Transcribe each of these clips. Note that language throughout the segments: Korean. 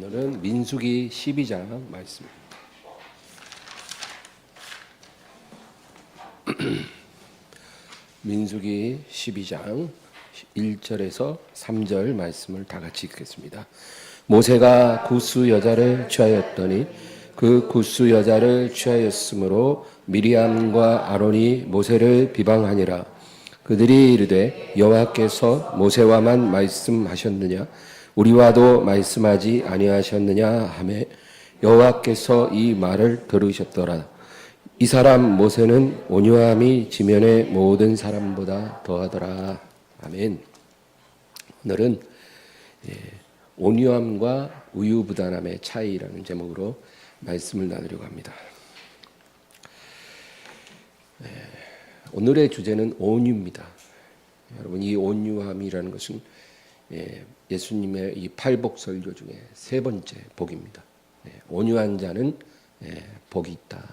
오늘은 민수기 12장 말씀입니다. 민수기 12장 1절에서 3절 말씀을 다 같이 읽겠습니다. 모세가 굿수 여자를 취하였더니 그 굿수 여자를 취하였으므로 미리암과 아론이 모세를 비방하니라. 그들이 이르되 여호와께서 모세와만 말씀하셨느냐 우리와도 말씀하지 아니하셨느냐 하매 여호와께서 이 말을 들으셨더라. 이 사람 모세는 온유함이 지면의 모든 사람보다 더하더라. 아멘. 오늘은 온유함과 우유부단함의 차이라는 제목으로 말씀을 나누려고 합니다. 오늘의 주제는 온유입니다. 여러분, 이 온유함이라는 것은 예수님의 이 팔복설교 중에 세 번째 복입니다. 온유한 자는 복이 있다.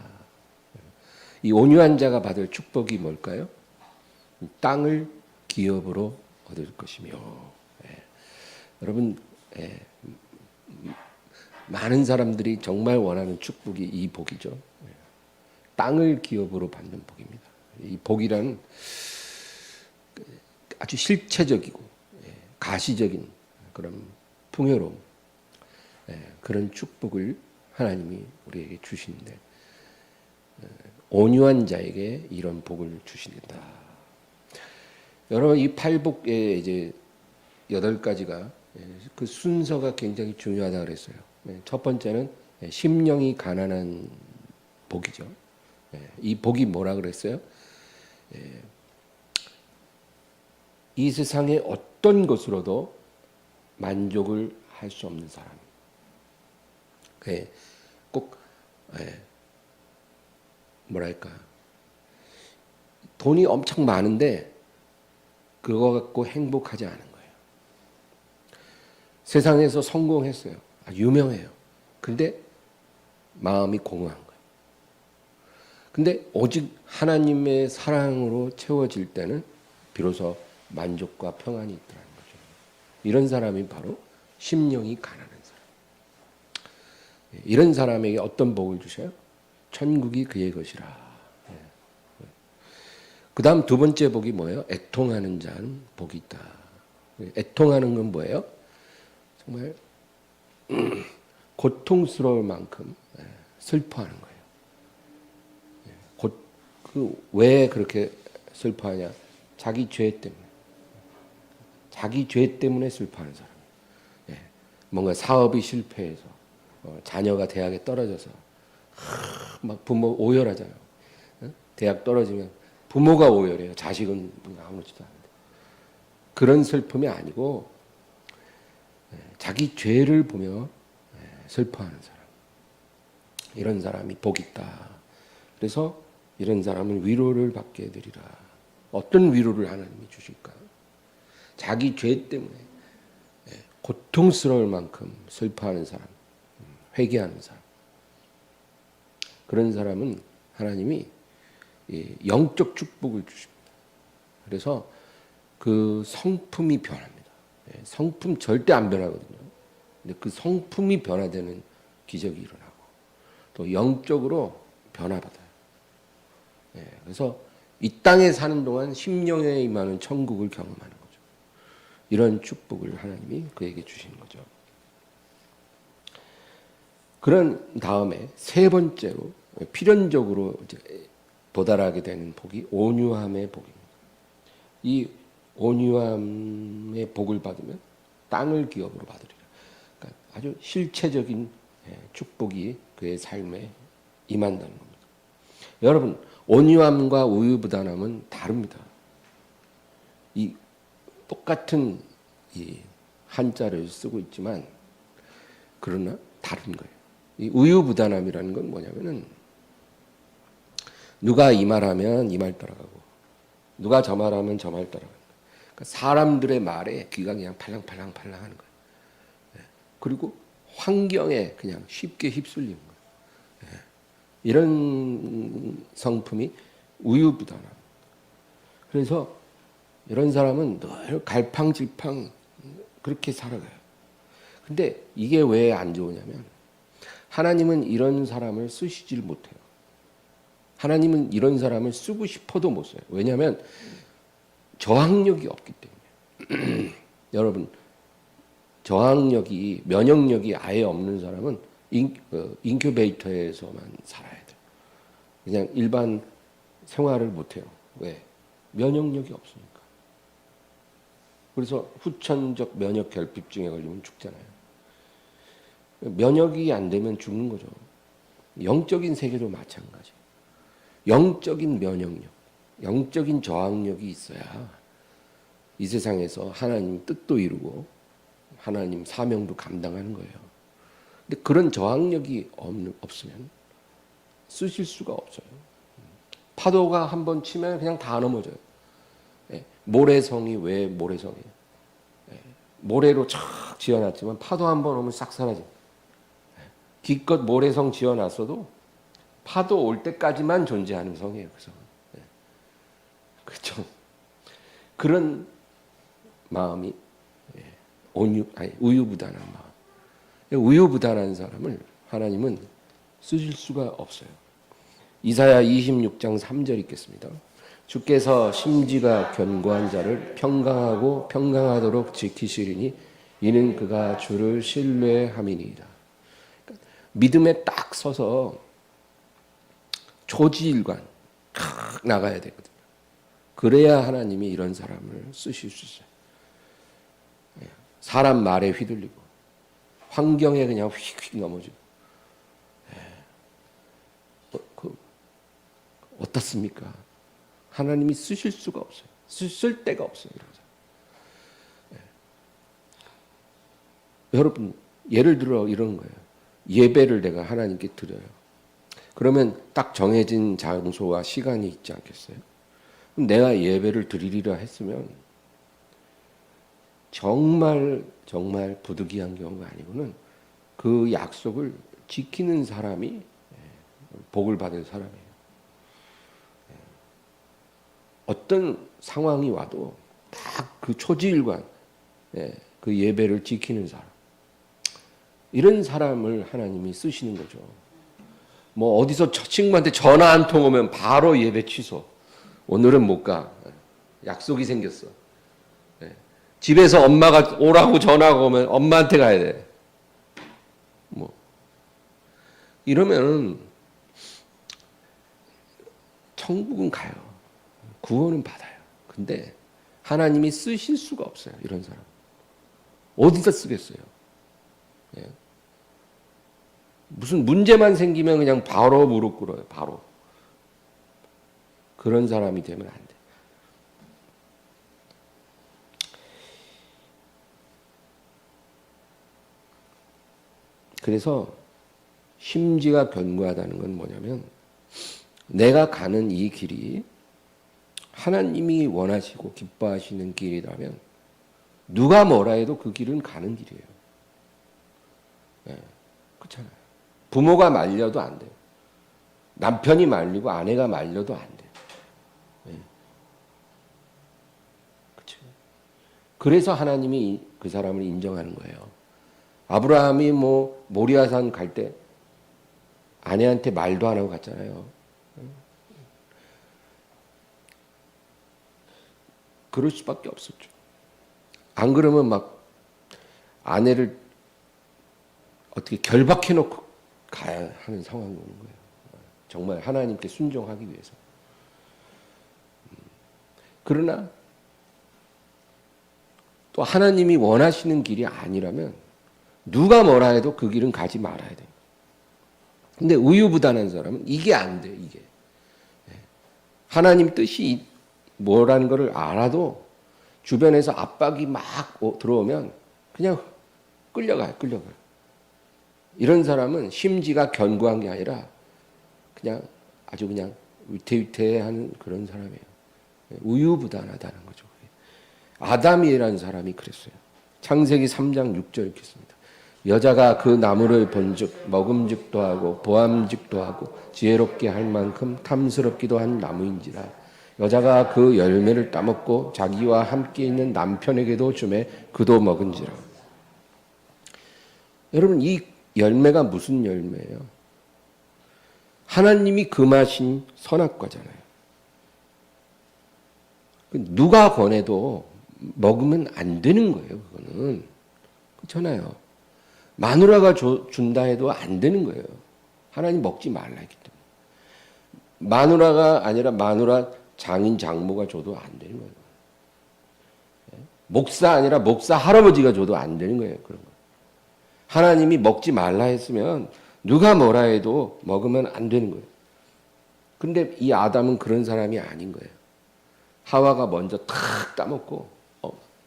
이 온유한 자가 받을 축복이 뭘까요? 땅을 기업으로 얻을 것이며, 여러분, 많은 사람들이 정말 원하는 축복이 이 복이죠. 땅을 기업으로 받는 복입니다. 이 복이란 아주 실체적이고 가시적인 그런 풍요로움, 그런 축복을 하나님이 우리에게 주시는데, 온유한 자에게 이런 복을 주신다. 여러분, 이 팔복의 이제 8가지가 그 순서가 굉장히 중요하다 그랬어요. 첫 번째는 심령이 가난한 복이죠. 이 복이 뭐라 그랬어요? 이 세상의 어떤 것으로도 만족을 할 수 없는 사람. 꼭 뭐랄까, 돈이 엄청 많은데 그거 갖고 행복하지 않은 거예요. 세상에서 성공했어요. 유명해요. 근데 마음이 공허한 거예요. 근데 오직 하나님의 사랑으로 채워질 때는 비로소 만족과 평안이 있더라는 거죠. 이런 사람이 바로 심령이 가난한 사람. 이런 사람에게 어떤 복을 주셔요? 천국이 그의 것이라. 그 다음 두 번째 복이 뭐예요? 애통하는 자는 복이 있다. 애통하는 건 뭐예요? 정말 고통스러울 만큼 슬퍼하는 거예요. 왜 그렇게 슬퍼하냐? 자기 죄 때문에. 자기 죄 때문에 슬퍼하는 사람. 뭔가 사업이 실패해서, 자녀가 대학에 떨어져서 막 부모 오열하잖아요. 대학 떨어지면 부모가 오열해요. 자식은 아무렇지도 않은데. 그런 슬픔이 아니고 자기 죄를 보며 슬퍼하는 사람. 이런 사람이 복이 있다. 그래서 이런 사람은 위로를 받게 되리라. 어떤 위로를 하나님이 주실까? 자기 죄 때문에 고통스러울 만큼 슬퍼하는 사람, 회개하는 사람. 그런 사람은 하나님이 영적 축복을 주십니다. 그래서 그 성품이 변합니다. 성품 절대 안 변하거든요. 근데 그 성품이 변화되는 기적이 일어나고 또 영적으로 변화받아요. 그래서 이 땅에 사는 동안 심령에 임하는 천국을 경험하는 거죠. 이런 축복을 하나님이 그에게 주시는 거죠. 그런 다음에 세 번째로 필연적으로 이제 도달하게 되는 복이 온유함의 복입니다. 이 온유함의 복을 받으면 땅을 기업으로 받으리라. 그러니까 아주 실체적인 축복이 그의 삶에 임한다는 겁니다. 여러분, 온유함과 우유부단함은 다릅니다. 이 똑같은 이 한자를 쓰고 있지만 그러나 다른 거예요. 이 우유부단함이라는 건 뭐냐면은 누가 이 말하면 이 말 따라가고 누가 저 말하면 저 말 따라가는 거예요. 그러니까 사람들의 말에 귀가 그냥 팔랑팔랑 하는 거예요. 그리고 환경에 그냥 쉽게 휩쓸리는 거예요. 이런 성품이 우유부단함. 그래서 이런 사람은 늘 갈팡질팡 그렇게 살아가요. 근데 이게 왜 안 좋으냐면 하나님은 이런 사람을 쓰시질 못해요. 하나님은 이런 사람을 쓰고 싶어도 못 써요. 왜냐하면 저항력이 없기 때문에. 여러분, 저항력이, 면역력이 아예 없는 사람은 인큐베이터에서만 살아야 돼요. 그냥 일반 생활을 못해요. 왜? 면역력이 없으니까. 그래서 후천적 면역 결핍증에 걸리면 죽잖아요. 면역이 안 되면 죽는 거죠. 영적인 세계도 마찬가지. 영적인 면역력, 영적인 저항력이 있어야 이 세상에서 하나님 뜻도 이루고 하나님 사명도 감당하는 거예요. 근데 그런 저항력이 없으면 쓰실 수가 없어요. 파도가 한번 치면 그냥 다 넘어져요. 모래성이 왜 모래성이에요? 모래로 착 지어놨지만 파도 한번 오면 싹 사라져요. 기껏 모래성 지어놨어도 파도 올 때까지만 존재하는 성이에요. 그 성은. 그렇죠. 그런 마음이 우유부단한 마음. 우유부단한 사람을 하나님은 쓰실 수가 없어요. 이사야 26장 3절 읽겠습니다. 주께서 심지가 견고한 자를 평강하고 평강하도록 지키시리니 이는 그가 주를 신뢰함이니이다. 그러니까 믿음에 딱 서서 초지일관 나가야 되거든요. 그래야 하나님이 이런 사람을 쓰실 수 있어요. 사람 말에 휘둘리고 환경에 그냥 휙휙 넘어지고 어떻습니까? 하나님이 쓰실 수가 없어요. 쓸 데가 없어요. 여러분, 예를 들어 이런 거예요. 예배를 내가 하나님께 드려요. 그러면 딱 정해진 장소와 시간이 있지 않겠어요? 그럼 내가 예배를 드리리라 했으면 정말 부득이한 경우가 아니고는 그 약속을 지키는 사람이 복을 받을 사람이에요. 어떤 상황이 와도 딱 그 초지일관 그 예배를 지키는 사람, 이런 사람을 하나님이 쓰시는 거죠. 뭐 어디서 친구한테 전화 한 통 오면 바로 예배 취소. 오늘은 못 가. 약속이 생겼어. 집에서 엄마가 오라고 전화가 오면 엄마한테 가야 돼. 뭐 이러면 천국은 가요. 구원은 받아요. 근데 하나님이 쓰실 수가 없어요. 이런 사람. 어디다 쓰겠어요? 무슨 문제만 생기면 그냥 바로 무릎 꿇어요. 바로. 그런 사람이 되면 안 돼. 그래서 심지가 견고하다는 건 뭐냐면 내가 가는 이 길이 하나님이 원하시고 기뻐하시는 길이라면 누가 뭐라 해도 그 길은 가는 길이에요. 그렇잖아요. 부모가 말려도 안 돼요. 남편이 말리고 아내가 말려도 안 돼요. 그렇죠. 그래서 하나님이 그 사람을 인정하는 거예요. 아브라함이 뭐 모리아산 갈 때 아내한테 말도 안 하고 갔잖아요. 그럴 수밖에 없었죠. 안 그러면 막 아내를 어떻게 결박해 놓고 가야 하는 상황이 오는 거예요. 정말 하나님께 순종하기 위해서. 그러나 또 하나님이 원하시는 길이 아니라면 누가 뭐라 해도 그 길은 가지 말아야 돼요. 근데 우유부단한 사람은 이게 안 돼요. 이게. 하나님 뜻이 뭐라는 것을 알아도 주변에서 압박이 막 들어오면 그냥 끌려가요. 이런 사람은 심지가 견고한 게 아니라 그냥 아주 그냥 위태위태하는 그런 사람이에요. 우유부단하다는 거죠. 아담이라는 사람이 그랬어요. 창세기 3장 6절 읽겠습니다. 여자가 그 나무를 본즉 먹음직도 하고 보암직도 하고 지혜롭게 할 만큼 탐스럽기도 한 나무인지라 여자가 그 열매를 따먹고 자기와 함께 있는 남편에게도 주매 그도 먹은지라. 여러분, 이 열매가 무슨 열매예요? 하나님이 금하신 선악과잖아요. 누가 권해도 먹으면 안 되는 거예요. 그거는. 그렇잖아요. 마누라가 준다 해도 안 되는 거예요. 하나님 먹지 말라 했기 때문에. 마누라가 아니라 마누라 장인 장모가 줘도 안 되는 거예요. 목사 아니라 목사 할아버지가 줘도 안 되는 거예요. 그런 거. 하나님이 먹지 말라 했으면 누가 뭐라 해도 먹으면 안 되는 거예요. 근데 이 아담은 그런 사람이 아닌 거예요. 하와가 먼저 탁 따먹고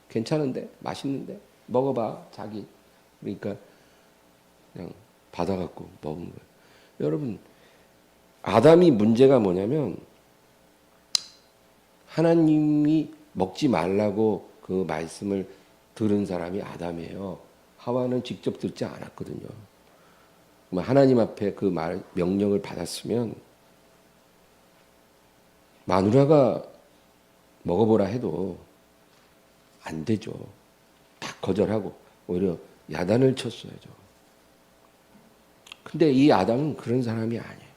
괜찮은데? 맛있는데? 먹어봐 자기. 그러니까 그냥 받아갖고 먹은 거예요. 여러분, 아담이 문제가 뭐냐면 하나님이 먹지 말라고 그 말씀을 들은 사람이 아담이에요. 하와는 직접 듣지 않았거든요. 하나님 앞에 그 명령을 받았으면 마누라가 먹어보라 해도 안 되죠. 다 거절하고 오히려 야단을 쳤어야죠. 근데 이 아담은 그런 사람이 아니에요.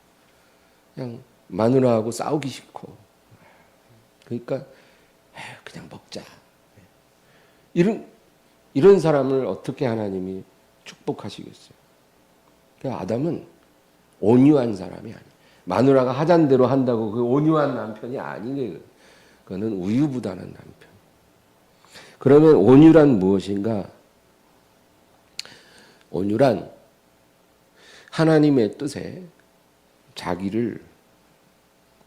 그냥 마누라하고 싸우기 싫고 그러니까 그냥 먹자. 이런 사람을 어떻게 하나님이 축복하시겠어요? 그러니까 아담은 온유한 사람이 아니에요. 마누라가 하자는 대로 한다고 그 온유한 남편이 아니에요. 그거는 우유부단한 남편. 그러면 온유란 무엇인가? 온유란 하나님의 뜻에 자기를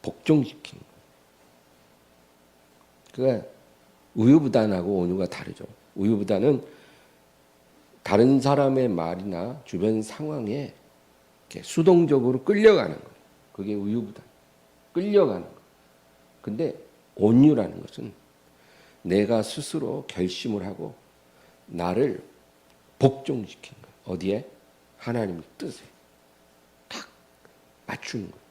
복종시키는 거예요. 그러니까 우유부단하고 온유가 다르죠. 우유부단은 다른 사람의 말이나 주변 상황에 이렇게 수동적으로 끌려가는 거예요. 그게 우유부단. 끌려가는 거예요. 근데 온유라는 것은 내가 스스로 결심을 하고 나를 복종시키는 거예요. 어디에? 하나님 뜻에 딱 맞추는 거예요.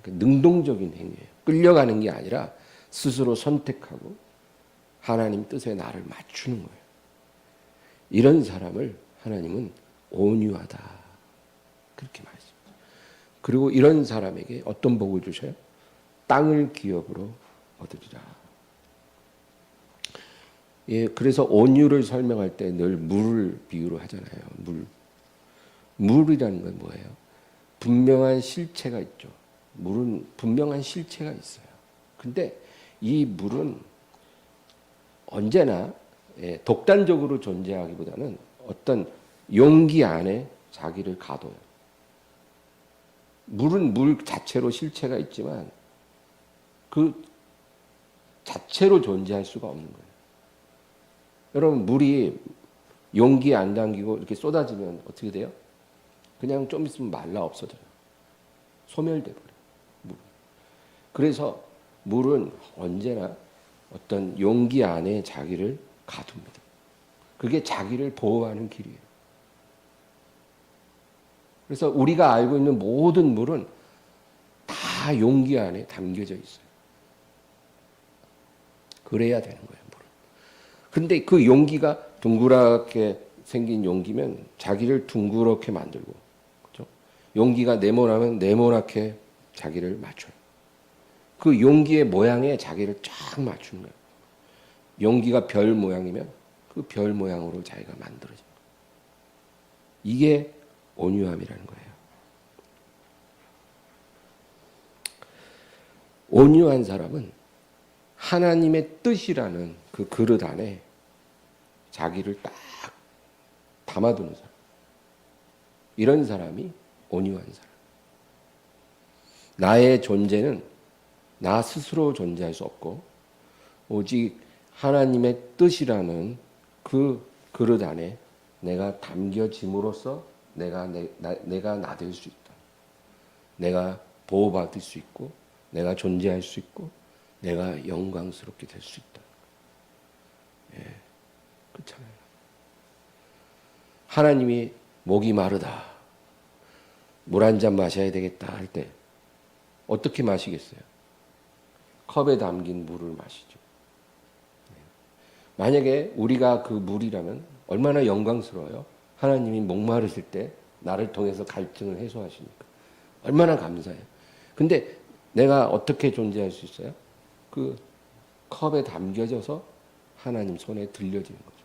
그러니까 능동적인 행위예요. 끌려가는 게 아니라 스스로 선택하고 하나님 뜻에 나를 맞추는 거예요. 이런 사람을 하나님은 온유하다 그렇게 말했습니다. 그리고 이런 사람에게 어떤 복을 주셔요? 땅을 기업으로 얻으리라. 예, 그래서 온유를 설명할 때 늘 물을 비유로 하잖아요. 물이라는 건 뭐예요? 분명한 실체가 있죠. 물은 분명한 실체가 있어요. 근데 이 물은 언제나 독단적으로 존재하기보다는 어떤 용기 안에 자기를 가둬요. 물은 물 자체로 실체가 있지만 그 자체로 존재할 수가 없는 거예요. 여러분, 물이 용기에 안 담기고 이렇게 쏟아지면 어떻게 돼요? 그냥 좀 있으면 말라 없어져요. 소멸돼 버려요. 물. 그래서 물은 언제나 어떤 용기 안에 자기를 가둡니다. 그게 자기를 보호하는 길이에요. 그래서 우리가 알고 있는 모든 물은 다 용기 안에 담겨져 있어요. 그래야 되는 거예요, 물은. 근데 그 용기가 둥그랗게 생긴 용기면 자기를 둥그렇게 만들고, 그렇죠? 용기가 네모나면 네모나게 자기를 맞춰요. 그 용기의 모양에 자기를 쫙 맞추는 거예요. 용기가 별 모양이면 그 별 모양으로 자기가 만들어진 거예요. 이게 온유함이라는 거예요. 온유한 사람은 하나님의 뜻이라는 그 그릇 안에 자기를 딱 담아두는 사람. 이런 사람이 온유한 사람. 나의 존재는 나 스스로 존재할 수 없고 오직 하나님의 뜻이라는 그 그릇 안에 내가 담겨짐으로써 내가 나 될 수 있다. 내가 보호받을 수 있고 내가 존재할 수 있고 내가 영광스럽게 될 수 있다. 예, 그렇잖아요. 하나님이 목이 마르다. 물 한 잔 마셔야 되겠다 할 때 어떻게 마시겠어요? 컵에 담긴 물을 마시죠. 만약에 우리가 그 물이라면 얼마나 영광스러워요? 하나님이 목마르실 때 나를 통해서 갈증을 해소하시니까 얼마나 감사해요. 근데 내가 어떻게 존재할 수 있어요? 그 컵에 담겨져서 하나님 손에 들려지는 거죠.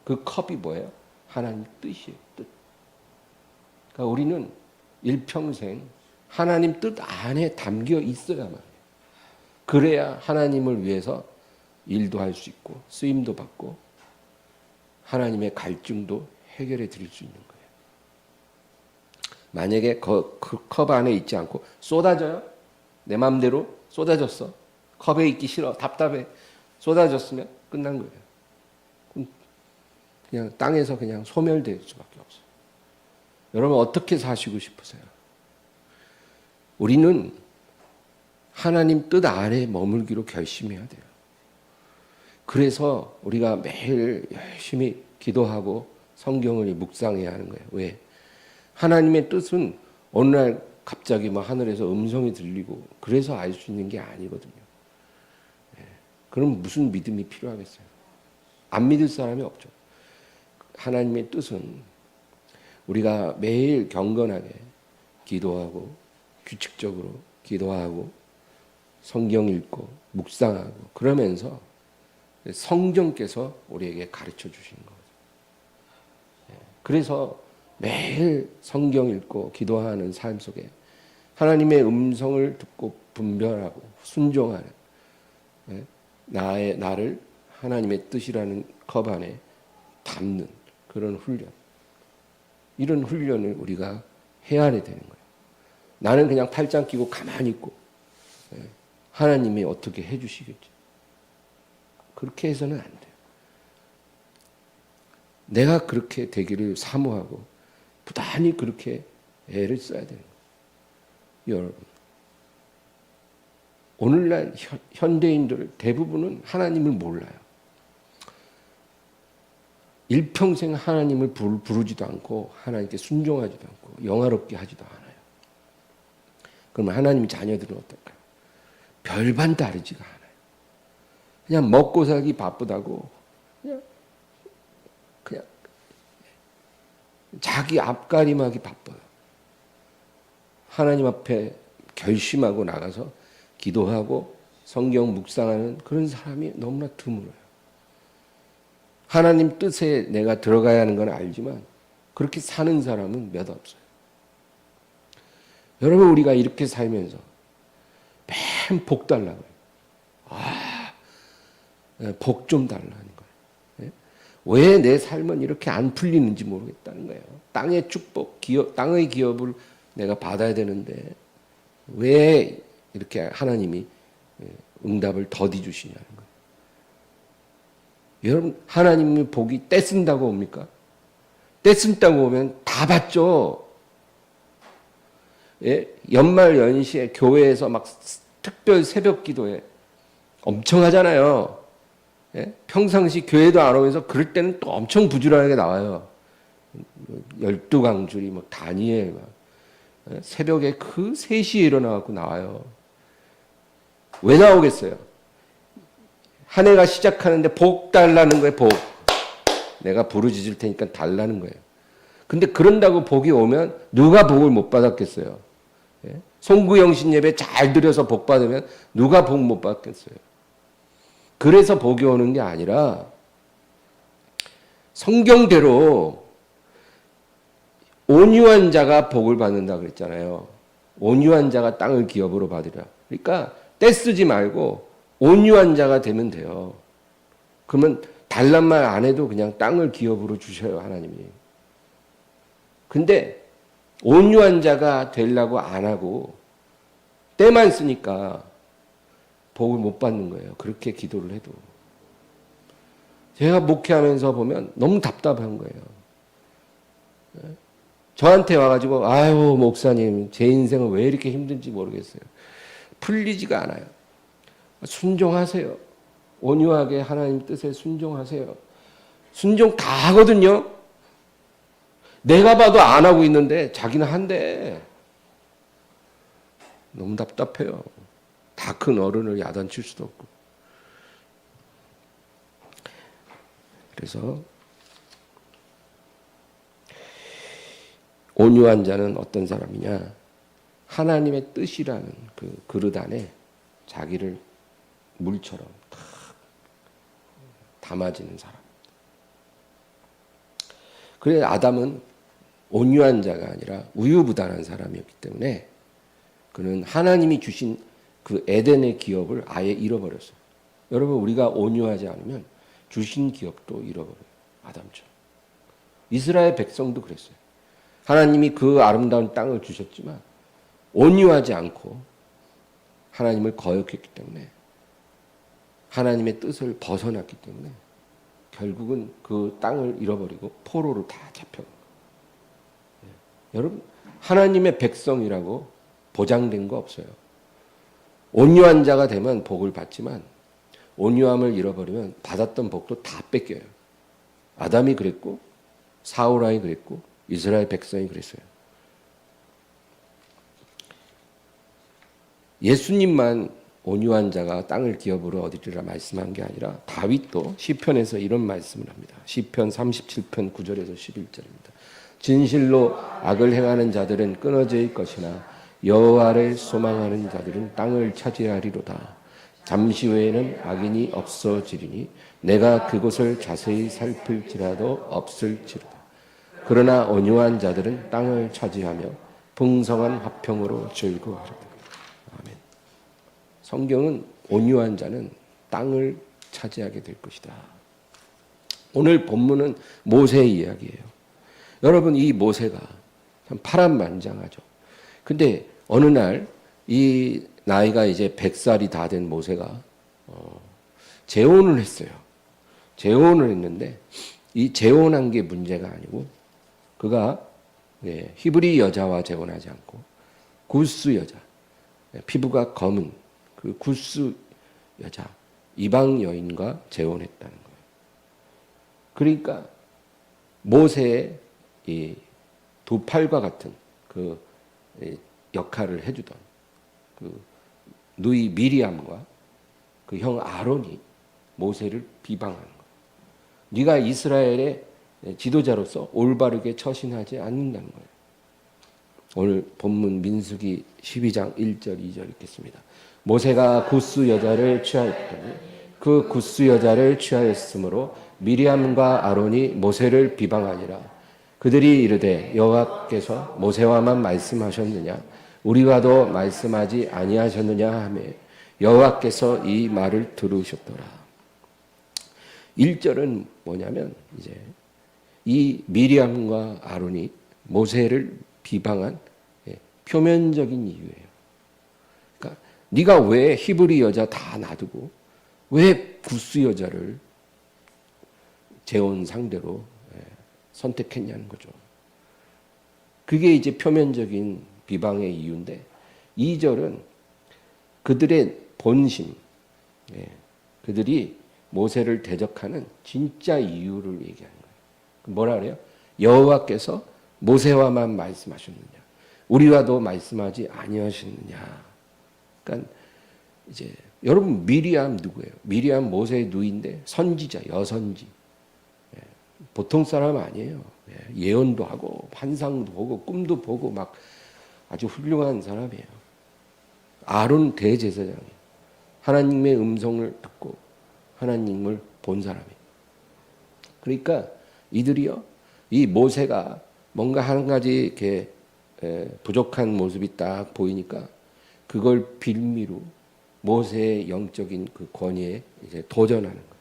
그 컵이 뭐예요? 하나님 뜻이에요. 뜻. 그러니까 우리는 일평생 하나님 뜻 안에 담겨 있어야만 해요. 그래야 하나님을 위해서 일도 할 수 있고 쓰임도 받고 하나님의 갈증도 해결해 드릴 수 있는 거예요. 만약에 그 컵 안에 있지 않고 쏟아져요? 내 마음대로 쏟아졌어. 컵에 있기 싫어. 답답해. 쏟아졌으면 끝난 거예요. 그냥 땅에서 그냥 소멸될 수밖에 없어요. 여러분 어떻게 사시고 싶으세요? 우리는 하나님 뜻 아래 머물기로 결심해야 돼요. 그래서 우리가 매일 열심히 기도하고 성경을 묵상해야 하는 거예요. 왜? 하나님의 뜻은 어느 날 갑자기 막 하늘에서 음성이 들리고 그래서 알 수 있는 게 아니거든요. 그럼 무슨 믿음이 필요하겠어요? 안 믿을 사람이 없죠. 하나님의 뜻은 우리가 매일 경건하게 기도하고 규칙적으로 기도하고 성경 읽고 묵상하고 그러면서 성령께서 우리에게 가르쳐 주시는 거죠. 그래서 매일 성경 읽고 기도하는 삶 속에 하나님의 음성을 듣고 분별하고 순종하는 나를 하나님의 뜻이라는 컵 안에 담는 그런 훈련, 이런 훈련을 우리가 해야 되는 거예요. 나는 그냥 팔짱 끼고 가만히 있고 하나님이 어떻게 해주시겠지. 그렇게 해서는 안 돼요. 내가 그렇게 되기를 사모하고 부단히 그렇게 애를 써야 되는 거예요. 여러분, 오늘날 현대인들 대부분은 하나님을 몰라요. 일평생 하나님을 부르지도 않고 하나님께 순종하지도 않고 영화롭게 하지도 않아요. 그러면 하나님 자녀들은 어떨까요? 별반 다르지가 않아요. 그냥 먹고 살기 바쁘다고 그냥 자기 앞가림하기 바빠요. 하나님 앞에 결심하고 나가서 기도하고 성경 묵상하는 그런 사람이 너무나 드물어요. 하나님 뜻에 내가 들어가야 하는 건 알지만 그렇게 사는 사람은 몇 없어요. 여러분, 우리가 이렇게 살면서 맨 복 달라고요. 복 좀 달라는 거예요. 왜 내 삶은 이렇게 안 풀리는지 모르겠다는 거예요. 땅의 축복, 땅의 기업을 내가 받아야 되는데 왜 이렇게 하나님이 응답을 더디 주시냐는 거예요. 여러분, 하나님이 복이 떼쓴다고 옵니까? 떼쓴다고 오면 다 받죠. 연말 연시에 교회에서 막 특별 새벽 기도에 엄청 하잖아요. 평상시 교회도 안 오면서 그럴 때는 또 엄청 부지런하게 나와요. 12강줄이 막 다니엘 막 새벽에 그 3시에 일어나갖고 나와요. 왜 나오겠어요? 한 해가 시작하는데 복 달라는 거예요. 복. 내가 부르짖을 테니까 달라는 거예요. 근데 그런다고 복이 오면 누가 복을 못 받았겠어요? 송구영신 예배 잘 드려서 복 받으면 누가 복 못 받겠어요? 그래서 복이 오는 게 아니라 성경대로 온유한 자가 복을 받는다 그랬잖아요. 온유한 자가 땅을 기업으로 받으라. 그러니까 떼쓰지 말고 온유한 자가 되면 돼요. 그러면 달란 말 안 해도 그냥 땅을 기업으로 주셔요, 하나님이. 근데 온유한 자가 되려고 안 하고 때만 쓰니까 복을 못 받는 거예요. 그렇게 기도를 해도. 제가 목회하면서 보면 너무 답답한 거예요. 저한테 와가지고 아유 목사님 제 인생은 왜 이렇게 힘든지 모르겠어요. 풀리지가 않아요. 순종하세요. 온유하게 하나님 뜻에 순종하세요. 순종 다 하거든요. 내가 봐도 안 하고 있는데 자기는 한대. 너무 답답해요. 다 큰 어른을 야단칠 수도 없고. 그래서 온유한 자는 어떤 사람이냐? 하나님의 뜻이라는 그 그릇 안에 자기를 물처럼 탁 담아지는 사람. 그래 아담은 온유한 자가 아니라 우유부단한 사람이었기 때문에 그는 하나님이 주신 그 에덴의 기업을 아예 잃어버렸어요. 여러분 우리가 온유하지 않으면 주신 기업도 잃어버려요. 아담처럼. 이스라엘 백성도 그랬어요. 하나님이 그 아름다운 땅을 주셨지만 온유하지 않고 하나님을 거역했기 때문에 하나님의 뜻을 벗어났기 때문에 결국은 그 땅을 잃어버리고 포로로 다 잡혀간 거예요. 여러분 하나님의 백성이라고 보장된 거 없어요. 온유한 자가 되면 복을 받지만 온유함을 잃어버리면 받았던 복도 다 뺏겨요. 아담이 그랬고 사울왕이 그랬고 이스라엘 백성이 그랬어요. 예수님만 온유한 자가 땅을 기업으로 얻으리라 말씀한 게 아니라 다윗도 시편에서 이런 말씀을 합니다. 시편 37편 9절에서 11절입니다. 진실로 악을 행하는 자들은 끊어질 것이나 여호와를 소망하는 자들은 땅을 차지하리로다. 잠시 후에는 악인이 없어지리니 내가 그곳을 자세히 살필지라도 없을지로다. 그러나 온유한 자들은 땅을 차지하며 풍성한 화평으로 즐거워하리다. 아멘. 성경은 온유한 자는 땅을 차지하게 될 것이다. 오늘 본문은 모세의 이야기예요. 여러분 이 모세가 참 파란만장하죠. 근데 어느 날 이 나이가 이제 100살이 다 된 모세가 재혼을 했어요. 재혼을 했는데 이 재혼한 게 문제가 아니고 그가 히브리 여자와 재혼하지 않고 구스 여자, 피부가 검은 그 구스 여자, 이방 여인과 재혼했다는 거예요. 그러니까 모세의 이 두 팔과 같은 그 역할을 해주던 그 누이 미리암과 그 형 아론이 모세를 비방하는 거예요. 네가 이스라엘의 지도자로서 올바르게 처신하지 않는다는 거예요. 오늘 본문 민수기 12장 1절 2절 읽겠습니다. 모세가 구스 여자를 취하였더니 그 구스 여자를 취하였으므로 미리암과 아론이 모세를 비방하니라. 그들이 이르되 여호와께서 모세와만 말씀하셨느냐 우리와도 말씀하지 아니하셨느냐 하며 여호와께서 이 말을 들으셨더라. 1절은 뭐냐면 이제 이 미리암과 아론이 모세를 비방한 표면적인 이유예요. 그러니까 네가 왜 히브리 여자 다 놔두고 왜 구스 여자를 재혼 상대로 선택했냐는 거죠. 그게 이제 표면적인 비방의 이유인데 2절은 그들의 본심, 그들이 모세를 대적하는 진짜 이유를 얘기하는 거예요. 뭐라 그래요? 여호와께서 모세와만 말씀하셨느냐? 우리와도 말씀하지 아니하셨느냐? 그러니까 이제 여러분 미리암 누구예요? 미리암 모세의 누이인데 선지자, 여선지. 보통 사람 아니에요. 예언도 하고 환상도 보고 꿈도 보고 막 아주 훌륭한 사람이에요. 아론 대제사장이에요. 하나님의 음성을 듣고 하나님을 본 사람이에요. 그러니까 이들이요, 이 모세가 뭔가 한 가지 이렇게 부족한 모습이 딱 보이니까 그걸 빌미로 모세의 영적인 그 권위에 이제 도전하는 거예요.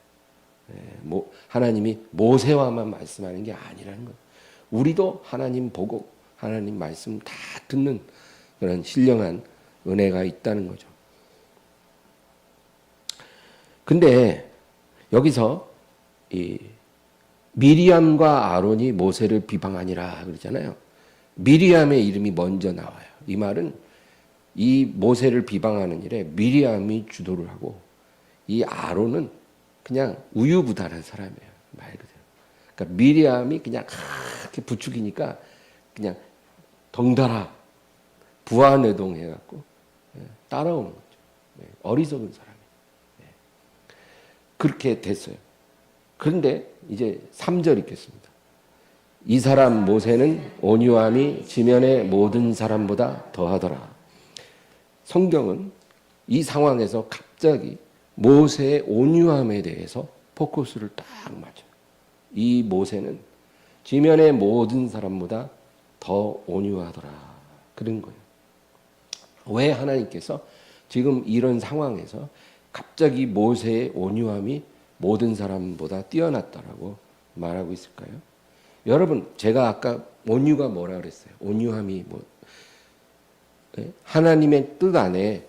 하나님이 모세와만 말씀하는 게 아니라는 거예요. 우리도 하나님 보고 하나님 말씀 다 듣는 그런 신령한 은혜가 있다는 거죠. 근데 여기서 이 미리암과 아론이 모세를 비방하니라 그러잖아요. 미리암의 이름이 먼저 나와요. 이 말은 이 모세를 비방하는 일에 미리암이 주도를 하고 이 아론은 그냥 우유부단한 사람이에요. 말 그대로. 그러니까 미리암이 그냥 이렇게 부추기니까 그냥 덩달아 부하뇌동 해갖고 따라오는 거죠. 어리석은 사람이에요. 그렇게 됐어요. 그런데 이제 3절 읽겠습니다. 이 사람 모세는 온유함이 지면의 모든 사람보다 더하더라. 성경은 이 상황에서 갑자기 모세의 온유함에 대해서 포커스를 딱 맞춰요. 이 모세는 지면의 모든 사람보다 더 온유하더라. 그런 거예요. 왜 하나님께서 지금 이런 상황에서 갑자기 모세의 온유함이 모든 사람보다 뛰어났다라고 말하고 있을까요? 여러분, 제가 아까 온유가 뭐라 그랬어요? 온유함이 뭐 하나님의 뜻 안에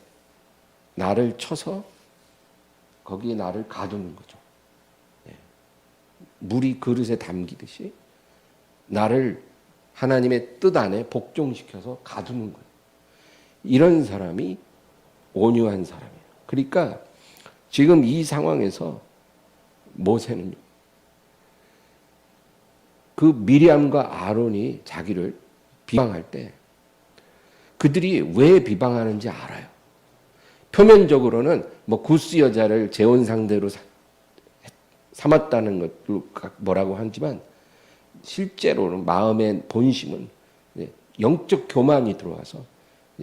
나를 쳐서 거기에 나를 가두는 거죠. 물이 그릇에 담기듯이 나를 하나님의 뜻 안에 복종시켜서 가두는 거예요. 이런 사람이 온유한 사람이에요. 그러니까 지금 이 상황에서 모세는요, 그 미리암과 아론이 자기를 비방할 때 그들이 왜 비방하는지 알아요. 표면적으로는 뭐 구스 여자를 재혼 상대로 삼았다는 것도 뭐라고 하지만 실제로는 마음의 본심은 영적 교만이 들어와서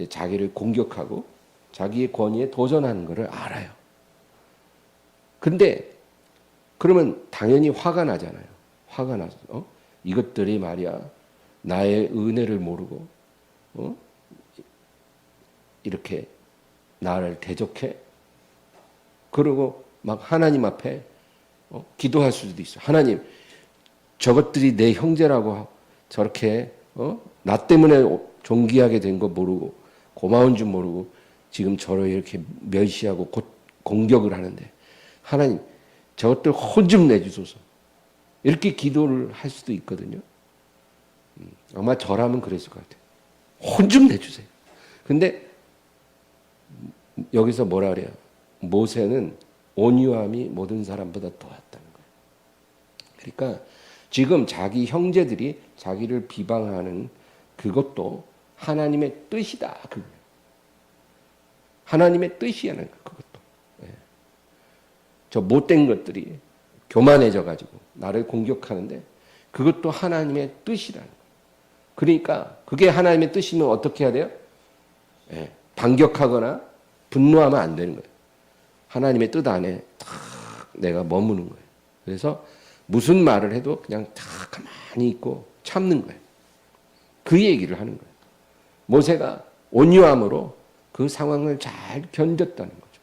자기를 공격하고 자기의 권위에 도전하는 것을 알아요. 근데 그러면 당연히 화가 나잖아요. 화가 나서 이것들이 말이야 나의 은혜를 모르고 이렇게 나를 대적해. 그리고 막 하나님 앞에 기도할 수도 있어. 하나님, 저것들이 내 형제라고 저렇게 나 때문에 존귀하게 된 거 모르고 고마운 줄 모르고 지금 저를 이렇게 멸시하고 공격을 하는데 하나님, 저것들 혼 좀 내주소서. 이렇게 기도를 할 수도 있거든요. 아마 저라면 그랬을 것 같아요. 혼 좀 내주세요. 근데 여기서 뭐라 그래요? 모세는 온유함이 모든 사람보다 더했다는 거예요. 그러니까 지금 자기 형제들이 자기를 비방하는 그것도 하나님의 뜻이다. 하나님의 뜻이라는 거예요. 그것도. 저 못된 것들이 교만해져 가지고 나를 공격하는데 그것도 하나님의 뜻이라는 거예요. 그러니까 그게 하나님의 뜻이면 어떻게 해야 돼요? 반격하거나 분노하면 안 되는 거예요. 하나님의 뜻 안에 탁 내가 머무는 거예요. 그래서 무슨 말을 해도 그냥 탁 가만히 있고 참는 거예요. 그 얘기를 하는 거예요. 모세가 온유함으로 그 상황을 잘 견뎠다는 거죠.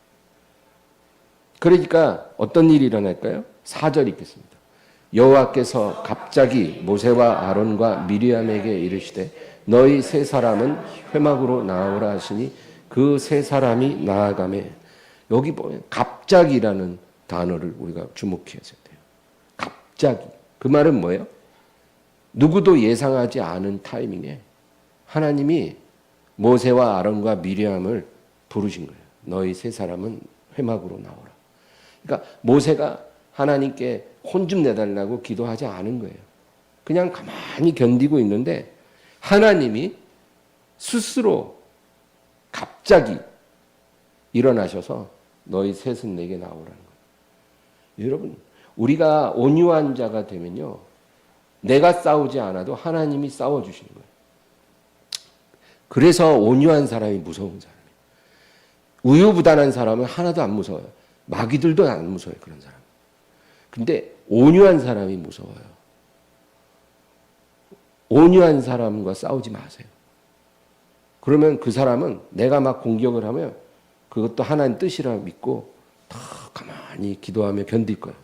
그러니까 어떤 일이 일어날까요? 4절 읽겠습니다. 여호와께서 갑자기 모세와 아론과 미리암에게 이르시되 너희 세 사람은 회막으로 나오라 하시니 그 세 사람이 나아가매. 여기 보면 갑자기라는 단어를 우리가 주목해야 돼요. 갑자기. 그 말은 뭐예요? 누구도 예상하지 않은 타이밍에 하나님이 모세와 아론과 미리암을 부르신 거예요. 너희 세 사람은 회막으로 나오라. 그러니까 모세가 하나님께 혼 좀 내달라고 기도하지 않은 거예요. 그냥 가만히 견디고 있는데 하나님이 스스로 갑자기 일어나셔서 너희 셋은 내게 나오라는 거예요. 여러분, 우리가 온유한 자가 되면요, 내가 싸우지 않아도 하나님이 싸워주시는 거예요. 그래서 온유한 사람이 무서운 사람이에요. 우유부단한 사람은 하나도 안 무서워요. 마귀들도 안 무서워요, 그런 사람. 근데 온유한 사람이 무서워요. 온유한 사람과 싸우지 마세요. 그러면 그 사람은 내가 막 공격을 하면 그것도 하나님 뜻이라 믿고 다 가만히 기도하며 견딜 거예요.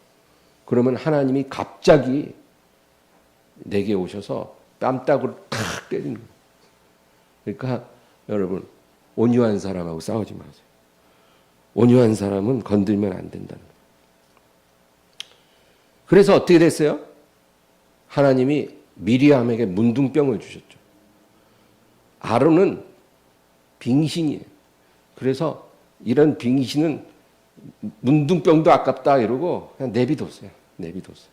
그러면 하나님이 갑자기 내게 오셔서 뺨따구를 탁 때리는 거예요. 그러니까 여러분, 온유한 사람하고 싸우지 마세요. 온유한 사람은 건들면 안 된다는 거예요. 그래서 어떻게 됐어요? 하나님이 미리암에게 문둥병을 주셨죠. 아론은 빙신이에요. 그래서 이런 빙신은 문둥병도 아깝다 이러고 그냥 내비뒀어요. 내비뒀어요.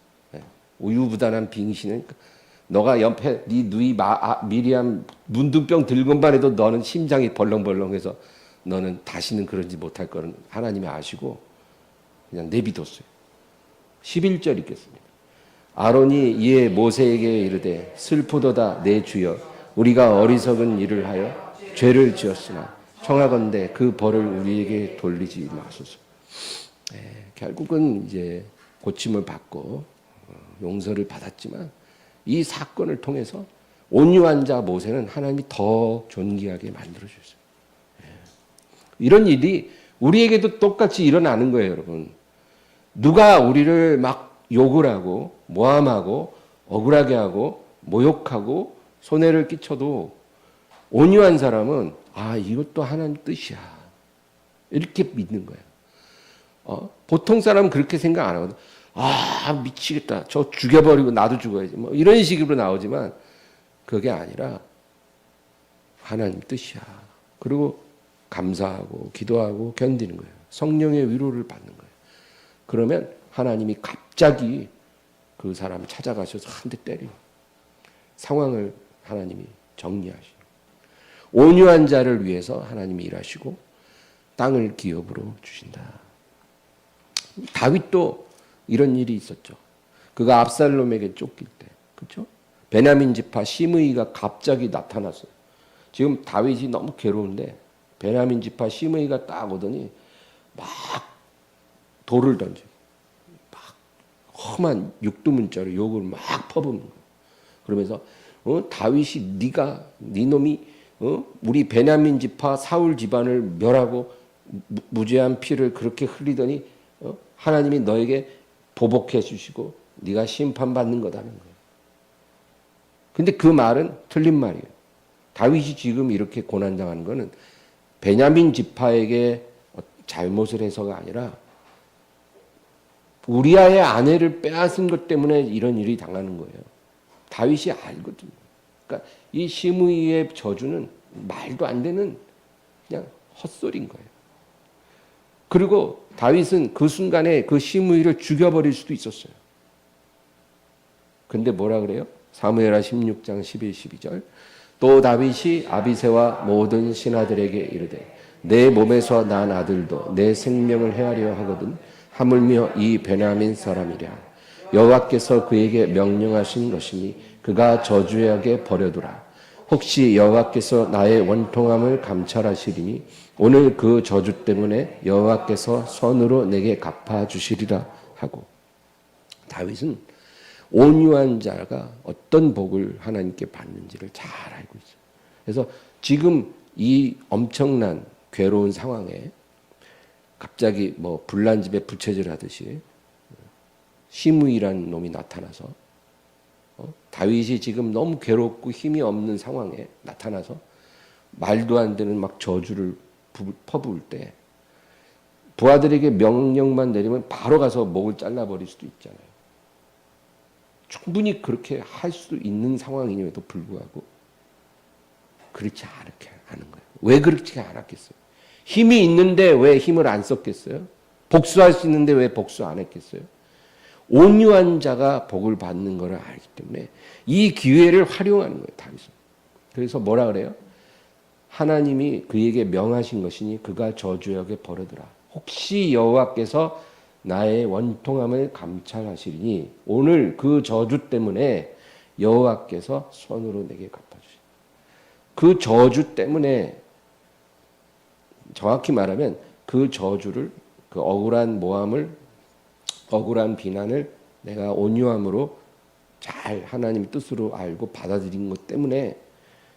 우유부단한 빙신은 너가 옆에 네 누이 미리암 문둥병 들건만 해도 너는 심장이 벌렁벌렁해서 너는 다시는 그러지 못할 거는 하나님이 아시고 그냥 내비뒀어요. 11절 읽겠습니다. 아론이 이에 모세에게 이르되 슬프도다 내 주여 우리가 어리석은 일을 하여 죄를 지었으나 청하건대 그 벌을 우리에게 돌리지 마소서. 결국은 이제 고침을 받고 용서를 받았지만 이 사건을 통해서 온유한 자 모세는 하나님이 더 존귀하게 만들어 주셨어요. 이런 일이 우리에게도 똑같이 일어나는 거예요, 여러분. 누가 우리를 막 욕을 하고 모함하고 억울하게 하고 모욕하고 손해를 끼쳐도 온유한 사람은 이것도 하나님 뜻이야. 이렇게 믿는 거예요. 보통 사람은 그렇게 생각 안 하거든. 미치겠다. 저 죽여버리고 나도 죽어야지. 뭐 이런 식으로 나오지만 그게 아니라 하나님 뜻이야. 그리고 감사하고 기도하고 견디는 거예요. 성령의 위로를 받는 거예요. 그러면 하나님이 갑자기 그 사람 찾아가셔서 한 대 때리고 상황을 하나님이 정리하시고 온유한 자를 위해서 하나님이 일하시고 땅을 기업으로 주신다. 다윗도 이런 일이 있었죠. 그가 압살롬에게 쫓길 때, 그렇죠? 베냐민 지파 시므이가 갑자기 나타났어요. 지금 다윗이 너무 괴로운데 베냐민 지파 시므이가 딱 오더니 막 돌을 던져, 막 험한 육두문자로 욕을 막 퍼붓는 거예요. 그러면서 다윗이 네 놈이 우리 베냐민 지파 사울 집안을 멸하고 무죄한 피를 그렇게 흘리더니 하나님이 너에게 보복해 주시고 네가 심판받는 거다는 거예요. 근데 그 말은 틀린 말이에요. 다윗이 지금 이렇게 고난당하는 거는 베냐민 지파에게 잘못을 해서가 아니라 우리아의 아내를 빼앗은 것 때문에 이런 일이 당하는 거예요. 다윗이 알거든요. 그러니까 이 시므이의 저주는 말도 안 되는 그냥 헛소리인 거예요. 그리고 다윗은 그 순간에 그 시므이를 죽여버릴 수도 있었어요. 근데 뭐라 그래요? 사무엘하 16장 11, 12절. 또 다윗이 아비새와 모든 신하들에게 이르되 내 몸에서 난 아들도 내 생명을 해하려 하거든 하물며 이 베냐민 사람이랴. 여호와께서 그에게 명령하신 것이니 그가 저주하게 버려두라. 혹시 여호와께서 나의 원통함을 감찰하시리니 오늘 그 저주 때문에 여호와께서 선으로 내게 갚아주시리라 하고. 다윗은 온유한 자가 어떤 복을 하나님께 받는지를 잘 알고 있어요. 그래서 지금 이 엄청난 괴로운 상황에 갑자기 뭐 불난 집에 부채질 하듯이 시므이라는 놈이 나타나서 다윗이 지금 너무 괴롭고 힘이 없는 상황에 나타나서 말도 안 되는 막 저주를 퍼부을 때 부하들에게 명령만 내리면 바로 가서 목을 잘라버릴 수도 있잖아요. 충분히 그렇게 할 수 있는 상황임에도 불구하고 그렇지 않게 하는 거예요. 왜 그렇지 않았겠어요? 힘이 있는데 왜 힘을 안 썼겠어요? 복수할 수 있는데 왜 복수 안 했겠어요? 온유한 자가 복을 받는 것을 알기 때문에 이 기회를 활용하는 거예요, 다윗은. 그래서 뭐라 그래요? 하나님이 그에게 명하신 것이니 그가 저주하게 버려두라. 혹시 여호와께서 나의 원통함을 감찰하시리니 오늘 그 저주 때문에 여호와께서 손으로 내게 갚아주시리. 그 저주 때문에 정확히 말하면 그 저주를 그 억울한 모함을 억울한 비난을 내가 온유함으로 잘 하나님 뜻으로 알고 받아들인 것 때문에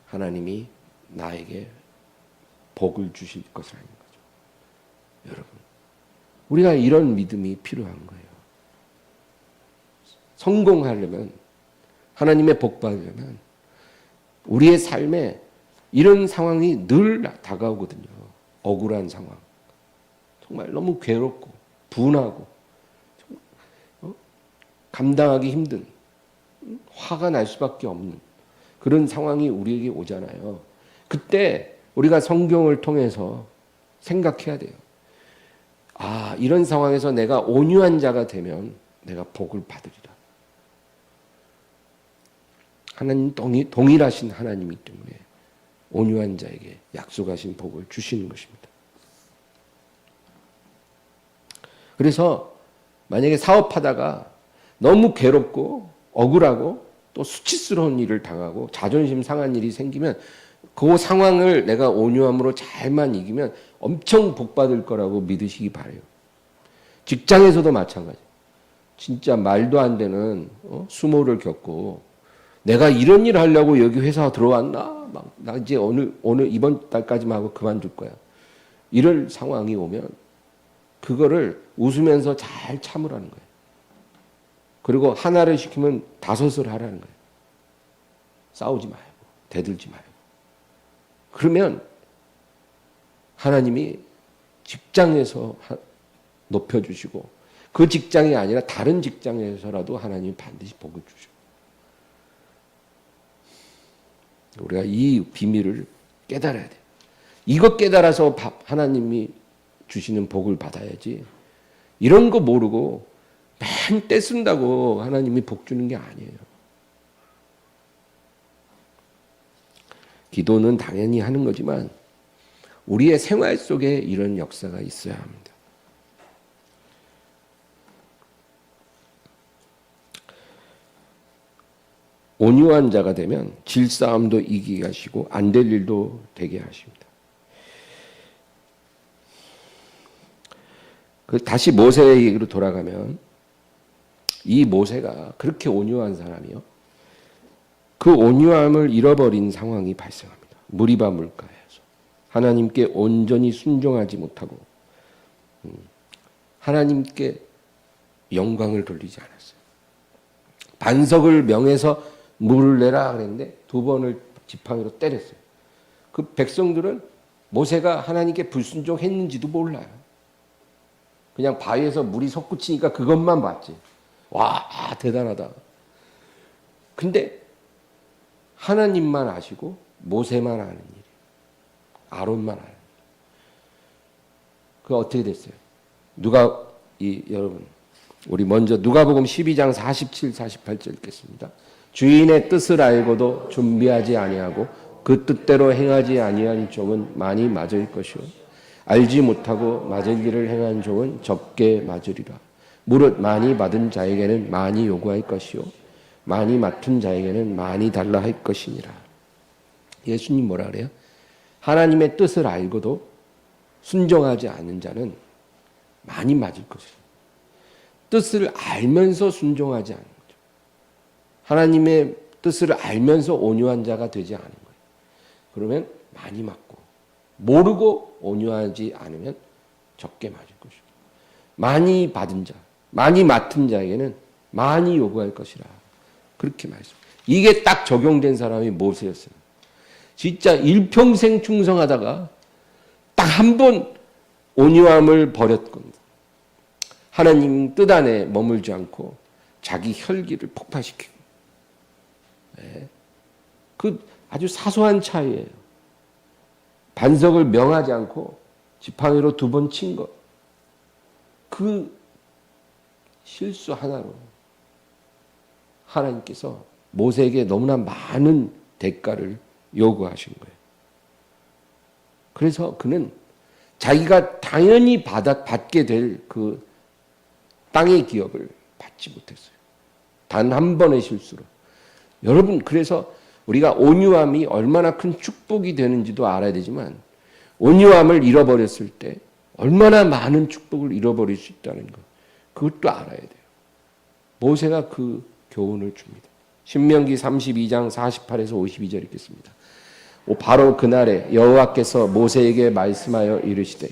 하나님이 나에게 복을 주실 것을 아는 거죠. 여러분, 우리가 이런 믿음이 필요한 거예요. 성공하려면 하나님의 복 받으려면 우리의 삶에 이런 상황이 늘 다가오거든요. 억울한 상황, 정말 너무 괴롭고 분하고 감당하기 힘든 화가 날 수밖에 없는 그런 상황이 우리에게 오잖아요. 그때 우리가 성경을 통해서 생각해야 돼요. 이런 상황에서 내가 온유한 자가 되면 내가 복을 받으리라. 하나님 동일하신 하나님이기 때문에 온유한 자에게 약속하신 복을 주시는 것입니다. 그래서 만약에 사업하다가 너무 괴롭고 억울하고 또 수치스러운 일을 당하고 자존심 상한 일이 생기면 그 상황을 내가 온유함으로 잘만 이기면 엄청 복받을 거라고 믿으시기 바래요. 직장에서도 마찬가지. 진짜 말도 안 되는 수모를 겪고 내가 이런 일 하려고 여기 회사 들어왔나? 나 이제 오늘 이번 달까지만 하고 그만둘 거야. 이럴 상황이 오면 그거를 웃으면서 잘 참으라는 거예요. 그리고 하나를 시키면 5을 하라는 거예요. 싸우지 말고 대들지 말고. 그러면 하나님이 직장에서 높여주시고 그 직장이 아니라 다른 직장에서라도 하나님이 반드시 복을 주셔. 우리가 이 비밀을 깨달아야 돼요. 이거 깨달아서 하나님이 주시는 복을 받아야지. 이런 거 모르고 맨 떼쓴다고 하나님이 복 주는 게 아니에요. 기도는 당연히 하는 거지만 우리의 생활 속에 이런 역사가 있어야 합니다. 온유한 자가 되면 질싸움도 이기게 하시고 안 될 일도 되게 하십니다. 다시 모세의 얘기로 돌아가면 이 모세가 그렇게 온유한 사람이요. 그 온유함을 잃어버린 상황이 발생합니다. 무리바 물가에서 하나님께 온전히 순종하지 못하고 하나님께 영광을 돌리지 않았어요. 반석을 명해서 물을 내라 그랬는데 2번을 지팡이로 때렸어요. 그 백성들은 모세가 하나님께 불순종했는지도 몰라요. 그냥 바위에서 물이 솟구치니까 그것만 봤지. 와, 대단하다. 근데 하나님만 아시고 모세만 아는 일이에요. 아론만 아는 일. 그거 어떻게 됐어요? 여러분 우리 먼저 누가복음 12장 47, 48절 읽겠습니다. 주인의 뜻을 알고도 준비하지 아니하고 그 뜻대로 행하지 아니한 종은 많이 맞을 것이요 알지 못하고 맞을 일을 행한 종은 적게 맞으리라. 무릇 많이 받은 자에게는 많이 요구할 것이요 많이 맡은 자에게는 많이 달라 할 것이니라. 예수님 뭐라 그래요? 하나님의 뜻을 알고도 순종하지 않는 자는 많이 맞을 것이다. 뜻을 알면서 순종하지 않는 거죠. 하나님의 뜻을 알면서 온유한 자가 되지 않은 거예요. 그러면 많이 맞고 모르고 온유하지 않으면 적게 맞을 것이고 많이 받은 자, 많이 맡은 자에게는 많이 요구할 것이라. 그렇게 말씀. 이게 딱 적용된 사람이 모세였어요. 진짜 일평생 충성하다가 딱 한 번 온유함을 버렸거든요. 하나님 뜻 안에 머물지 않고 자기 혈기를 폭발시키고. 네. 그 아주 사소한 차이예요. 반석을 명하지 않고 지팡이로 2번 친 것. 그 실수 하나로 하나님께서 모세에게 너무나 많은 대가를 요구하신 거예요. 그래서 그는 자기가 당연히 받게 될 그 땅의 기업을 받지 못했어요. 단 한 번의 실수로. 여러분, 그래서 우리가 온유함이 얼마나 큰 축복이 되는지도 알아야 되지만 온유함을 잃어버렸을 때 얼마나 많은 축복을 잃어버릴 수 있다는 것, 그것도 알아야 돼요. 모세가 그 교훈을 줍니다. 신명기 32장 48에서 52절 읽겠습니다. 바로 그날에 여호와께서 모세에게 말씀하여 이르시되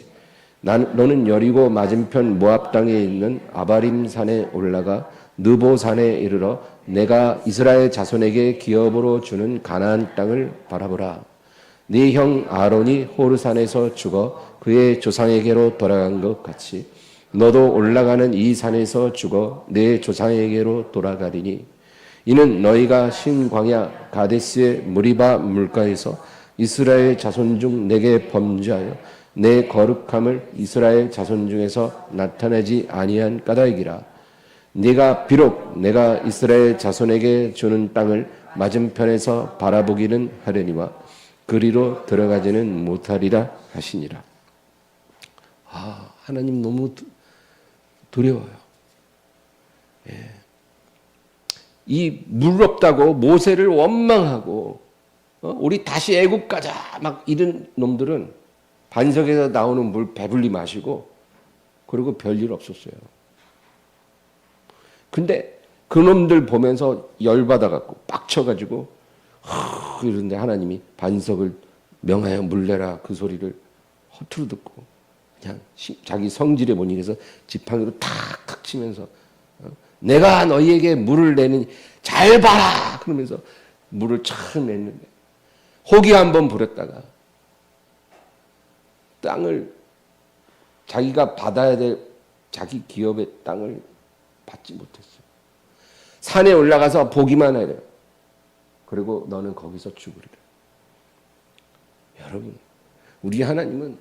너는 여리고 맞은편 모압 땅에 있는 아바림 산에 올라가 느보 산에 이르러 내가 이스라엘 자손에게 기업으로 주는 가나안 땅을 바라보라. 네 형 아론이 호르산에서 죽어 그의 조상에게로 돌아간 것 같이 너도 올라가는 이 산에서 죽어 내 조상에게로 돌아가리니 이는 너희가 신광야 가데스의 무리바 물가에서 이스라엘 자손 중 내게 범죄하여 내 거룩함을 이스라엘 자손 중에서 나타내지 아니한 까닭이라. 네가 비록 내가 이스라엘 자손에게 주는 땅을 맞은편에서 바라보기는 하려니와 그리로 들어가지는 못하리라 하시니라. 하나님 너무 두려워요. 예. 이 물 없다고 모세를 원망하고 우리 다시 애굽 가자 막 이런 놈들은 반석에서 나오는 물 배불리 마시고 그리고 별일 없었어요. 근데 그 놈들 보면서 열받아갖고 빡쳐가지고 그런데 하나님이 반석을 명하여 물내라 그 소리를 허투루 듣고 그냥 자기 성질에 못 이겨서 지팡이로 탁탁 치면서 내가 너희에게 물을 내는 잘 봐라 그러면서 물을 참 냈는데 호기 한번 부렸다가 땅을 자기가 받아야 될 자기 기업의 땅을 받지 못했어요. 산에 올라가서 보기만 해요. 그리고 너는 거기서 죽으리라. 여러분, 우리 하나님은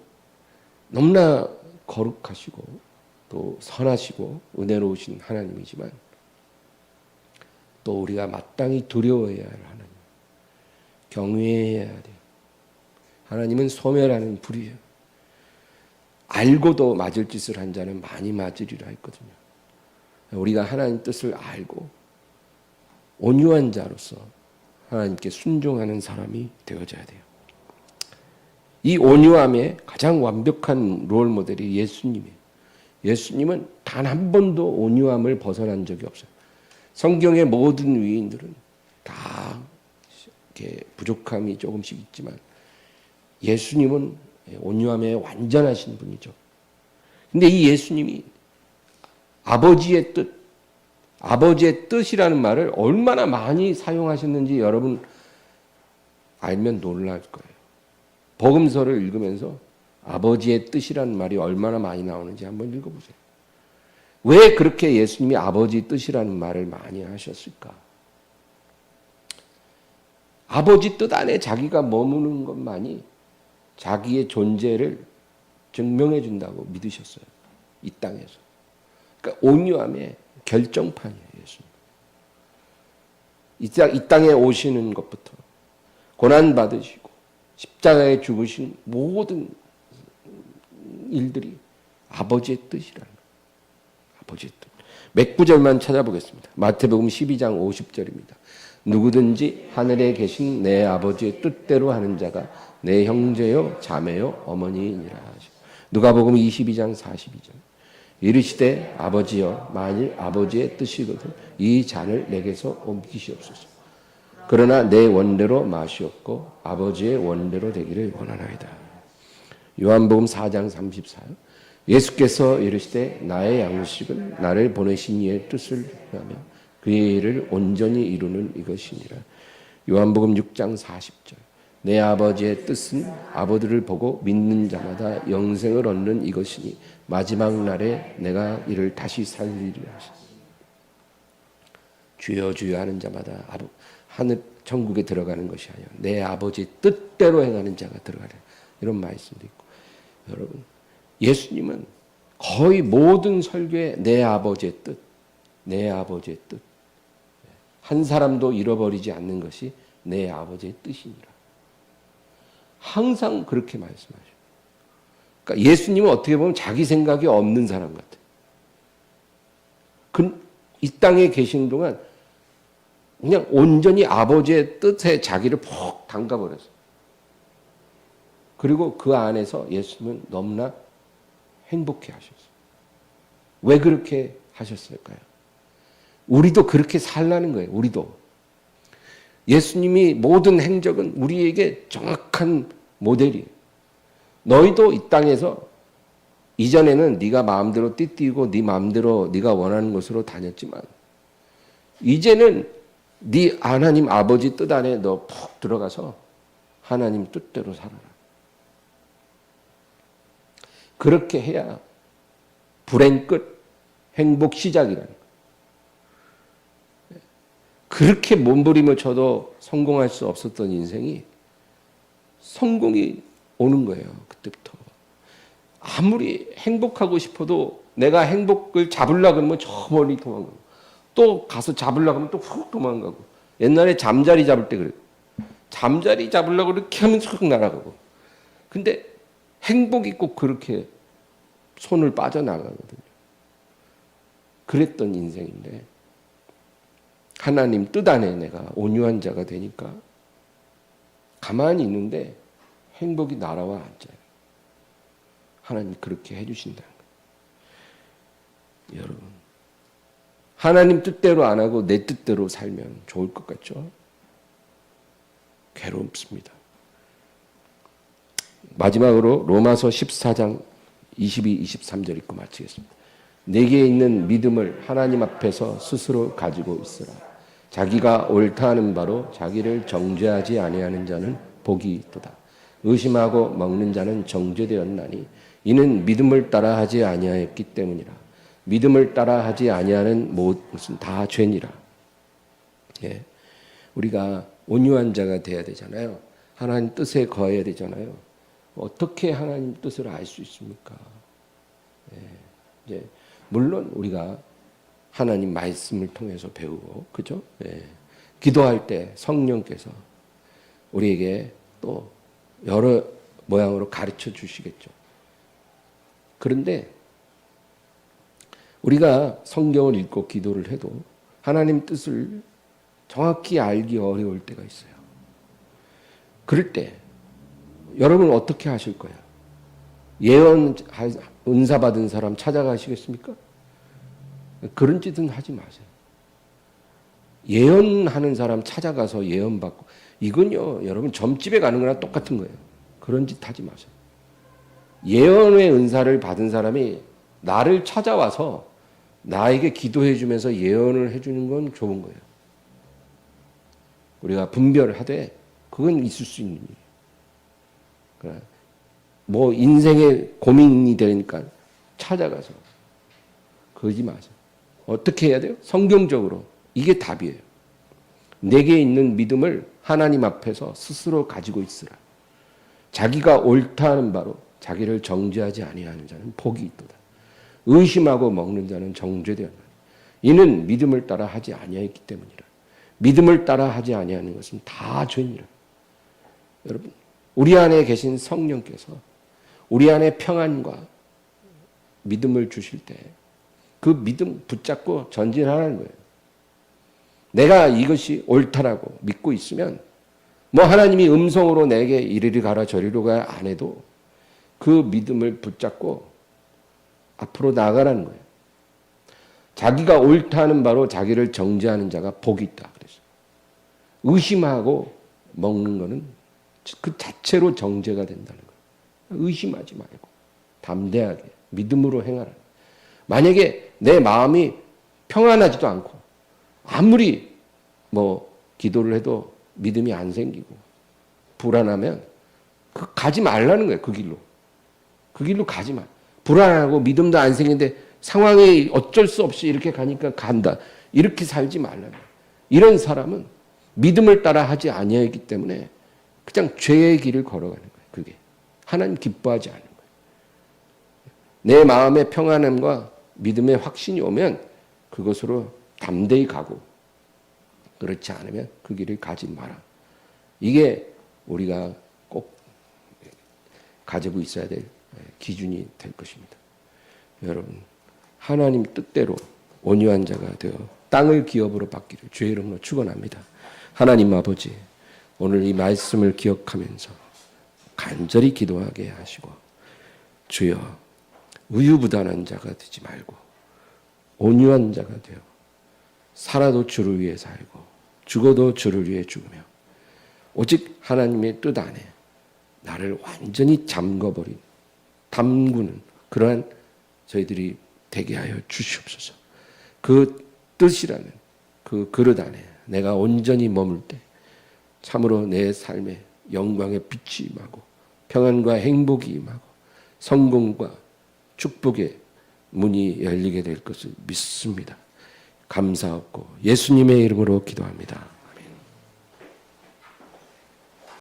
너무나 거룩하시고 또 선하시고 은혜로우신 하나님이지만 또 우리가 마땅히 두려워해야 할 하나님, 경외해야 돼요. 하나님은 소멸하는 불이에요. 알고도 맞을 짓을 한 자는 많이 맞으리라 했거든요. 우리가 하나님 뜻을 알고 온유한 자로서 하나님께 순종하는 사람이 되어져야 돼요. 이 온유함의 가장 완벽한 롤 모델이 예수님이에요. 예수님은 단 한 번도 온유함을 벗어난 적이 없어요. 성경의 모든 위인들은 다 이렇게 부족함이 조금씩 있지만 예수님은 온유함에 완전하신 분이죠. 근데 이 예수님이 아버지의 뜻이라는 말을 얼마나 많이 사용하셨는지 여러분 알면 놀랄 거예요. 복음서를 읽으면서 아버지의 뜻이라는 말이 얼마나 많이 나오는지 한번 읽어보세요. 왜 그렇게 예수님이 아버지 뜻이라는 말을 많이 하셨을까? 아버지 뜻 안에 자기가 머무는 것만이 자기의 존재를 증명해 준다고 믿으셨어요. 이 땅에서. 그러니까 온유함의 결정판이에요. 예수님. 이 땅에 오시는 것부터 고난받으시고 십자가에 죽으신 모든 일들이 아버지의 뜻이라는 거예요. 아버지의 뜻. 몇 구절만 찾아보겠습니다. 마태복음 12장 50절입니다. 누구든지 하늘에 계신 내 아버지의 뜻대로 하는 자가 내 형제요 자매요 어머니이니라 하시고 누가복음 22장 42절 이르시되 아버지여 만일 아버지의 뜻이거든 이 잔을 내게서 옮기시옵소서. 그러나 내 원대로 마시옵고 아버지의 원대로 되기를 원하나이다. 요한복음 4장 34절 예수께서 이르시되 나의 양식은 나를 보내신 이의 뜻을 하며 그의 일을 온전히 이루는 이것이니라. 요한복음 6장 40절 내 아버지의 뜻은 아버지를 보고 믿는 자마다 영생을 얻는 이것이니 마지막 날에 내가 이를 다시 살리리라. 주여 주여 하는 자마다 하늘 천국에 들어가는 것이 아니라 내 아버지 뜻대로 행하는 자가 들어가리라. 이런 말씀도 있고 여러분 예수님은 거의 모든 설교에 내 아버지의 뜻, 내 아버지의 뜻 한 사람도 잃어버리지 않는 것이 내 아버지의 뜻이니라. 항상 그렇게 말씀하셔요. 그러니까 예수님은 어떻게 보면 자기 생각이 없는 사람 같아요. 이 땅에 계신 동안 그냥 온전히 아버지의 뜻에 자기를 푹 담가버렸어요. 그리고 그 안에서 예수님은 너무나 행복해 하셨어요. 왜 그렇게 하셨을까요? 우리도 그렇게 살라는 거예요. 우리도. 예수님이 모든 행적은 우리에게 정확한 모델이에요. 너희도 이 땅에서 이전에는 네가 마음대로 띠띠고 네 마음대로 네가 원하는 곳으로 다녔지만 이제는 네 하나님 아버지 뜻 안에 너 푹 들어가서 하나님 뜻대로 살아라. 그렇게 해야 불행 끝, 행복 시작이라는 거예요. 그렇게 몸부림을 쳐도 성공할 수 없었던 인생이 성공이 오는 거예요. 그때부터. 아무리 행복하고 싶어도 내가 행복을 잡으려고 하면 저 멀리 도망가고 또 가서 잡으려고 하면 또 훅 도망가고 옛날에 잠자리 잡을 때 그래요. 잠자리 잡으려고 이렇게 하면 쑥 날아가고 근데 행복이 꼭 그렇게 손을 빠져나가거든요. 그랬던 인생인데 하나님 뜻 안에 내가 온유한 자가 되니까 가만히 있는데 행복이 날아와 앉아요. 하나님 그렇게 해주신다는 거예요. 여러분, 하나님 뜻대로 안 하고 내 뜻대로 살면 좋을 것 같죠? 괴롭습니다. 마지막으로 로마서 14장 22, 23절 읽고 마치겠습니다. 내게 있는 믿음을 하나님 앞에서 스스로 가지고 있으라. 자기가 옳다 하는 바로 자기를 정죄하지 아니하는 자는 복이 있도다. 의심하고 먹는 자는 정죄되었나니 이는 믿음을 따라하지 아니하였기 때문이라. 믿음을 따라하지 아니하는 것은 다 죄니라. 예. 우리가 온유한 자가 돼야 되잖아요. 하나님 뜻에 거해야 되잖아요. 어떻게 하나님 뜻을 알 수 있습니까? 예. 이제 물론 우리가 하나님 말씀을 통해서 배우고, 그죠? 예. 기도할 때 성령께서 우리에게 또 여러 모양으로 가르쳐 주시겠죠. 그런데 우리가 성경을 읽고 기도를 해도 하나님 뜻을 정확히 알기 어려울 때가 있어요. 그럴 때 여러분 어떻게 하실 거예요? 예언 은사 받은 사람 찾아가시겠습니까? 그런 짓은 하지 마세요. 예언하는 사람 찾아가서 예언 받고, 이건요 여러분 점집에 가는 거랑 똑같은 거예요. 그런 짓 하지 마세요. 예언의 은사를 받은 사람이 나를 찾아와서 나에게 기도해 주면서 예언을 해주는 건 좋은 거예요. 우리가 분별을 하되 그건 있을 수 있는 일이에요. 뭐 인생의 고민이 되니까 찾아가서 그러지 마세요. 어떻게 해야 돼요? 성경적으로 이게 답이에요. 내게 있는 믿음을 하나님 앞에서 스스로 가지고 있으라. 자기가 옳다 하는 바로 자기를 정죄하지 아니하는 자는 복이 있도다. 의심하고 먹는 자는 정죄되었나니 이는 믿음을 따라 하지 아니하였기 때문이라. 믿음을 따라 하지 아니하는 것은 다 죄니라. 여러분, 우리 안에 계신 성령께서 우리 안에 평안과 믿음을 주실 때 그 믿음 붙잡고 전진하라는 거예요. 내가 이것이 옳다라고 믿고 있으면 뭐 하나님이 음성으로 내게 이리로 가라 저리로 가야 안 해도 그 믿음을 붙잡고 앞으로 나아가라는 거예요. 자기가 옳다 하는 바로 자기를 정죄하는 자가 복이 있다. 그래서 의심하고 먹는 거는 그 자체로 정죄가 된다는 거예요. 의심하지 말고 담대하게 믿음으로 행하라. 만약에 내 마음이 평안하지도 않고 아무리 뭐 기도를 해도 믿음이 안 생기고 불안하면 가지 말라는 거예요. 그 길로. 그 길로 가지 마. 불안하고 믿음도 안 생기는데 상황이 어쩔 수 없이 이렇게 가니까 간다. 이렇게 살지 말라는 거예요. 이런 사람은 믿음을 따라 하지 아니하기 때문에 그냥 죄의 길을 걸어가는 거예요. 그게 하나님 기뻐하지 않는 거예요. 내 마음의 평안함과 믿음의 확신이 오면 그것으로 담대히 가고, 그렇지 않으면 그 길을 가지 마라. 이게 우리가 꼭 가지고 있어야 될 기준이 될 것입니다. 여러분, 하나님 뜻대로 온유한 자가 되어 땅을 기업으로 받기를 주의 이름으로 축원합니다. 하나님 아버지, 오늘 이 말씀을 기억하면서 간절히 기도하게 하시고, 주여 우유부단한 자가 되지 말고 온유한 자가 되어 살아도 주를 위해 살고 죽어도 주를 위해 죽으며 오직 하나님의 뜻 안에 나를 완전히 잠궈버린 담그는 그러한 저희들이 되게 하여 주시옵소서. 그 뜻이라는 그 그릇 안에 내가 온전히 머물 때 참으로 내 삶에 영광의 빛이 임하고 평안과 행복이 임하고 성공과 축복의 문이 열리게 될 것을 믿습니다. 감사하고 예수님의 이름으로 기도합니다.